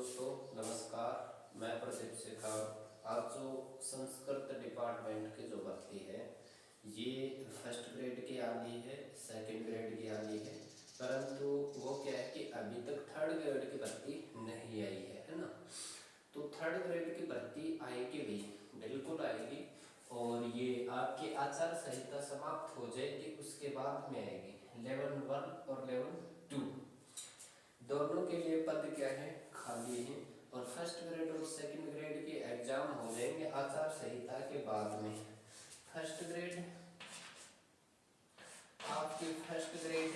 दोस्तों, नमस्कार। मैं प्रदीप शेखर। आज जो संस्कृत डिपार्टमेंट की जो भर्ती है, ये फर्स्ट ग्रेड की आनी है, सेकंड ग्रेड की आनी है, परंतु वो क्या है कि अभी तक थर्ड ग्रेड की भर्ती नहीं आई है ना। तो थर्ड ग्रेड की भर्ती आएगी भी, बिल्कुल आएगी। और ये आपकी आचार संहिता समाप्त हो जाएगी, उसके बाद में आएगी लेवल 1 और लेवल 2। दोनों के लिए पद क्या है, खाली है। और फर्स्ट ग्रेड और सेकंड ग्रेड के एग्जाम हो जाएंगे आचार संहिता के बाद में। फर्स्ट ग्रेड, आपकी फर्स्ट ग्रेड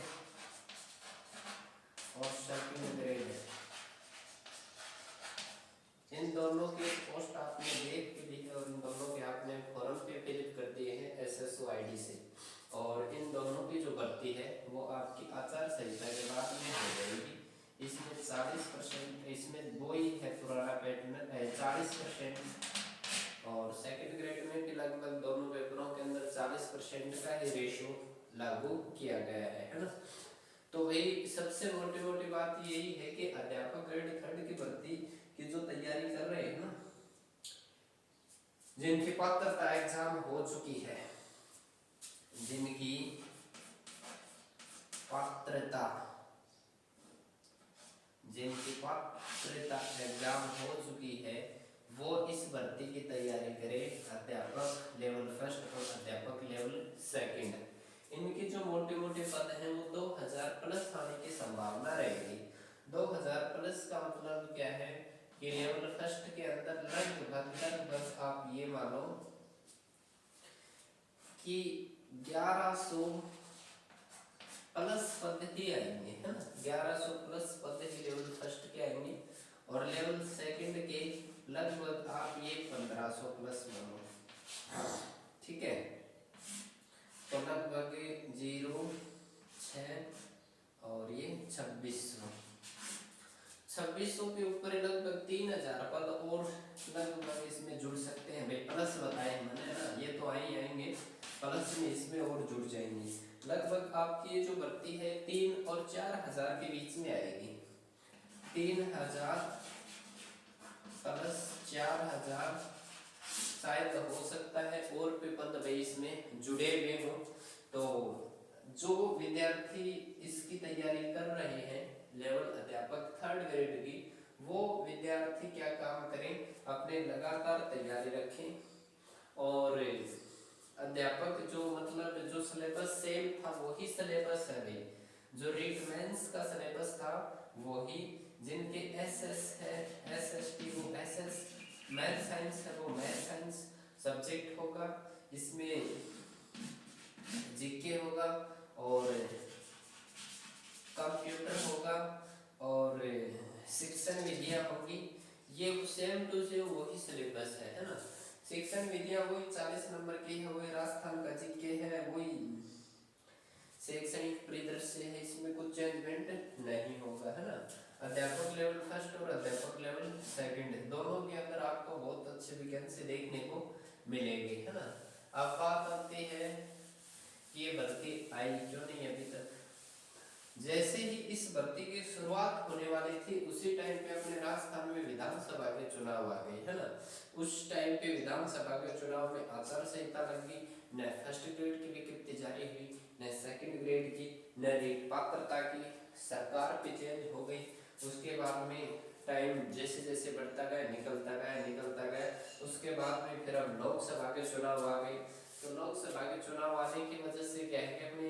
और सेकंड ग्रेड, इन दोनों के पोस्ट आपने देख के दी है और इन दोनों के आपने फॉर्म पे फिल कर दिए हैं SSO ID से। और इन दोनों की जो भर्ती है वो आपकी आचार संहिता के बाद में हो जाएगी। इसमें 40%, इसमें वो ही है पुराना पैटर्न है 40%। और सेकंड ग्रेड में भी लगभग दोनों पेपरों के अंदर 40% का ही रेशियो लागू किया गया है ना। तो वही सबसे मोटी बात यही है कि अध्यापक ग्रेड थर्ड की भर्ती की जो तैयारी कर रहे हैं ना, जिनकी पात्रता एग्जाम हो चुकी है, जिनकी पात्रता एग्जाम हो चुकी है, वो इस भर्ती की तैयारी करें। अध्यापक लेवल फर्स्ट और अध्यापक लेवल सेकंड। इनके जो मोटे पद हैं वो 2000 प्लस आने की संभावना रहेगी। 2000 प्लस का मतलब क्या है कि लेवल फर्स्ट के अंदर लगभग आप ये मानो कि 1100 प्लस पद ही आएंगे, है ना। 1100 प्लस पद ही लेवल फर्स्ट के आएंगे और लेवल सेकंड के लगभग आप ये 1500 प्लस मानो, ठीक है। तो लगभग 0, 6 और ये 2600 के ऊपर लगभग 3000 पद और लगभग इसमें जुड़ सकते हैं। भाई प्लस बताए मैंने ना, ये तो आएंगे प्लस में, इसमें और जुड़ जाएंगे। लगभग आपकी ये जो भर्ती है 3 और 4000 के बीच में आएगी। 3000 प्लस 4000 शायद हो सकता है और भी पद भाई इसमें जुड़े हुए हो। तो जो विद्यार्थी इसकी तैयारी कर रहे हैं लेवल अध्यापक थर्ड ग्रेड की, वो विद्यार्थी क्या काम करें, अपने लगातार तैयारी रखें। और अध्यापक जो मतलब जो सिलेबस सेम था वही सिलेबस है भाई, जो रीट मेंस का सिलेबस था वही। जिनके SS है SST वो SS, मैथ साइंस है वो मैथ साइंस सब्जेक्ट होगा, इसमें जीके होगा और कंप्यूटर होगा और शिक्षण विधियां होगी। ये सेम टू सेम वही सिलेबस है ना। शिक्षण विधियां वही 40 नंबर की है, वही राजस्थान का जीके है, वही शैक्षणिक परिदृश्य है, इसमें कुछ चेंजमेंट नहीं होगा, है ना। अध्यापक लेवल फर्स्ट और अध्यापक लेवल सेकंड दोनों के अंदर आपको बहुत अच्छे वैकेंसी देखने को मिलेगी, है ना। अब बात आती है कि ये भर्ती आई क्यों नहीं अभी तक। जैसे ही इस भर्ती की शुरुआत होने वाली थी उसी टाइम पे अपने राजस्थान में विधानसभा के चुनाव आ गए, है ना। उस टाइम पे विधानसभा के चुनाव में आचार संहिता लगी, न फर्स्ट ग्रेड की विज्ञप्ति जारी हुई, न सेकंड ग्रेड की, न रीट पात्रता की, सरकार पे चेंज हो गई। उसके बाद में टाइम जैसे जैसे बढ़ता गया निकलता गया, उसके बाद में फिर अब लोकसभा के चुनाव आ गए। तो लोकसभा के चुनाव आने की वजह से क्या है कि अपने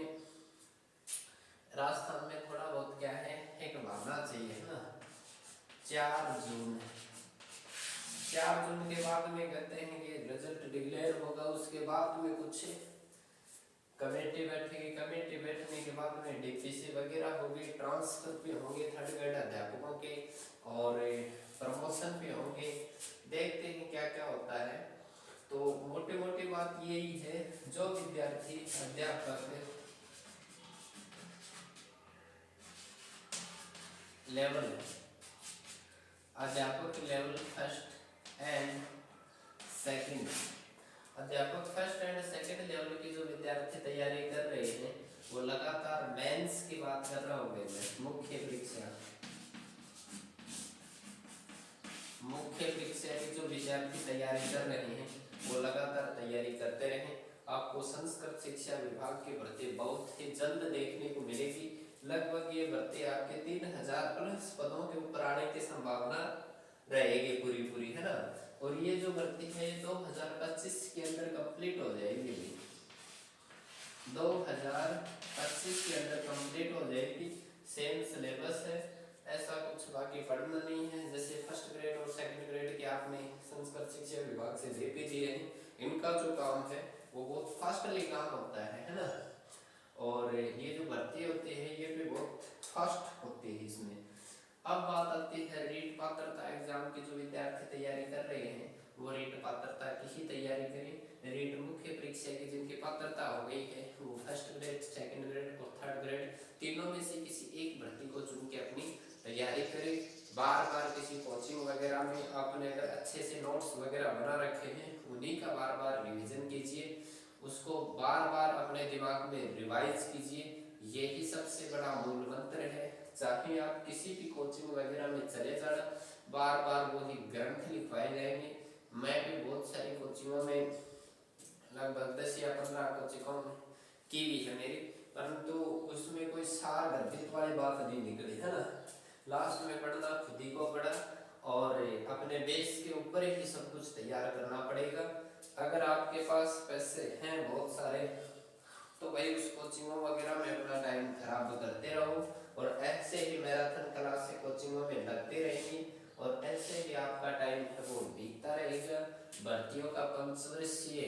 राजस्थान में थोड़ा बहुत क्या है एक भावना चाहिए ना। 4 जून के बाद में कहते हैं कि रिजल्ट डिक्लेयर होगा, उसके बाद में कुछ कमेटी बैठेगी, कमेटी बैठने के बाद में DPC वगैरह होगी, ट्रांसफर भी होंगे थर्ड ग्रेड अध्यापकों के और प्रमोशन भी होंगे। देखते हैं क्या क्या होता है। तो मोटी बात यही है, जो विद्यार्थी अध्यापक लेवल अध्यापक लेवल फर्स्ट एंड सेकंड, अध्यापक फर्स्ट एंड सेकंड लेवल की जो विद्यार्थी तैयारी कर रहे हैं वो लगातार मेंस की बात कर रहा हूँ मैं, मुख्य परीक्षा मुख्य परीक्षा की जो विद्यार्थी तैयारी कर रहे हैं वो लगातार तैयारी करते रहें। आपको संस्कृत शिक्षा विभाग की भर्ती बहुत ही जल्द देखने को मिलेगी। लगभग ये भर्ती आपके 3000 प्लस पदों के ऊपर आने की संभावना रहेगी पूरी पूरी, है ना। और ये जो भर्ती है 2025 के अंदर कंप्लीट हो जाएगी, 2025 के अंदर कंप्लीट हो जाएगी। सेम सिलेबस है, ऐसा कुछ बाकी पढ़ना नहीं है। जैसे फर्स्ट ग्रेड और सेकंड ग्रेड के आपने संस्कृत शिक्षा विभाग से दे भी दिए हैं, इनका जो काम है वो बहुत फास्टली काम होता है ना। और ये जो भर्ती होती है ये भी बहुत फास्ट होती है इसमें। अब बात आती है रीट पात्रता एग्जाम की। जो विद्यार्थी तैयारी कर रहे हैं वो रीट पात्रता की ही तैयारी करें। रीट मुख्य परीक्षा की जिनकी पात्रता हो गई है वो फर्स्ट ग्रेड, सेकंड ग्रेड और थर्ड ग्रेड तीनों में से किसी एक भर्ती को चुन के अपनी तैयारी करें। बार बार किसी कोचिंग वगैरह में आपने अगर अच्छे से नोट्स वगैरह बना रखे हैं उन्हीं का बार बार रिवीजन कीजिए, उसको बार बार अपने दिमाग में रिवाइज कीजिए। यही सबसे बड़ा मूल मंत्र है। चाहे आप किसी भी कोचिंग वगैरह में चले जाना, बार बार वही ग्रंथ लिखवाए जाएंगे। मैं भी बहुत सारी कोचिंगों में लगभग 10 या 15 कोचिंगों में की भी है मेरी, परंतु उसमें कोई सार गर्भित वाली बात नहीं निकली, है ना। लास्ट में पढ़ना खुद ही को पड़ा और अपने बेस के ऊपर ही सब कुछ तैयार करना पड़ेगा। अगर आपके पास पैसे हैं बहुत सारे तो भाई उस कोचिंगों वगैरह में अपना टाइम खराब करते रहो और ऐसे ही मैराथन क्लास से कोचिंगों में लगते रहेंगे और ऐसे ही आपका टाइम है वो बीतता रहेगा। भर्तियों का पंचवर्षीय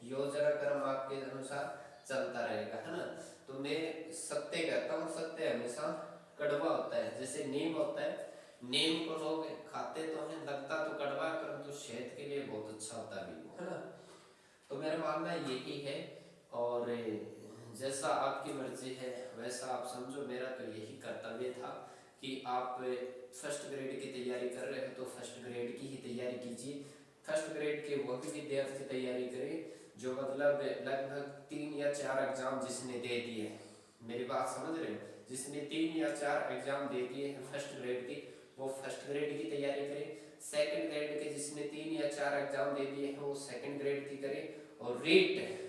योजना क्रम आपके अनुसार चलता रहेगा, है ना। तो मैं सत्य कहता हूँ, सत्य हमेशा कड़वा होता है। जैसे नीम होता है, नीम को लोग खाते तो हैं, लगता तो कड़वा है परंतु सेहत के लिए बहुत अच्छा होता है, है ना। तो मेरा मानना यही है और जैसा आपकी मर्जी है वैसा आप समझो। मेरा तो यही कर्तव्य था कि आप फर्स्ट ग्रेड की तैयारी कर रहे हो तो फर्स्ट ग्रेड की ही तैयारी कीजिए। फर्स्ट ग्रेड के वो भी विद्यार्थी तैयारी करें जो मतलब लगभग 3 या 4 एग्जाम जिसने दे दिए, मेरी बात समझ रहे हो, जिसने 3 या 4 एग्जाम दे दिए हैं फर्स्ट ग्रेड की वो फर्स्ट ग्रेड की तैयारी करें। सेकंड ग्रेड के जिसने 3 या 4 एग्जाम दे दिए हैं वो सेकंड ग्रेड की करें। और रीट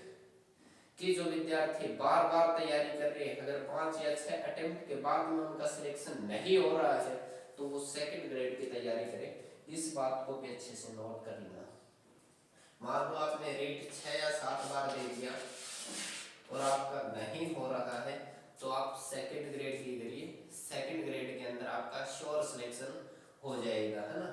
कि जो विद्यार्थी बार बार तैयारी कर रहे हैं अगर 5 या 6 अटेम्प्ट के बाद में उनका सिलेक्शन नहीं हो रहा है तो वो सेकंड ग्रेड की तैयारी करें। इस बात को भी अच्छे से नोट कर लेना। मान लो आपने रीट 6 या 7 बार दे दिया और आपका नहीं हो रहा है तो आप सेकंड ग्रेड की करिए, सेकंड ग्रेड के अंदर आपका श्योर सिलेक्शन हो जाएगा, है ना।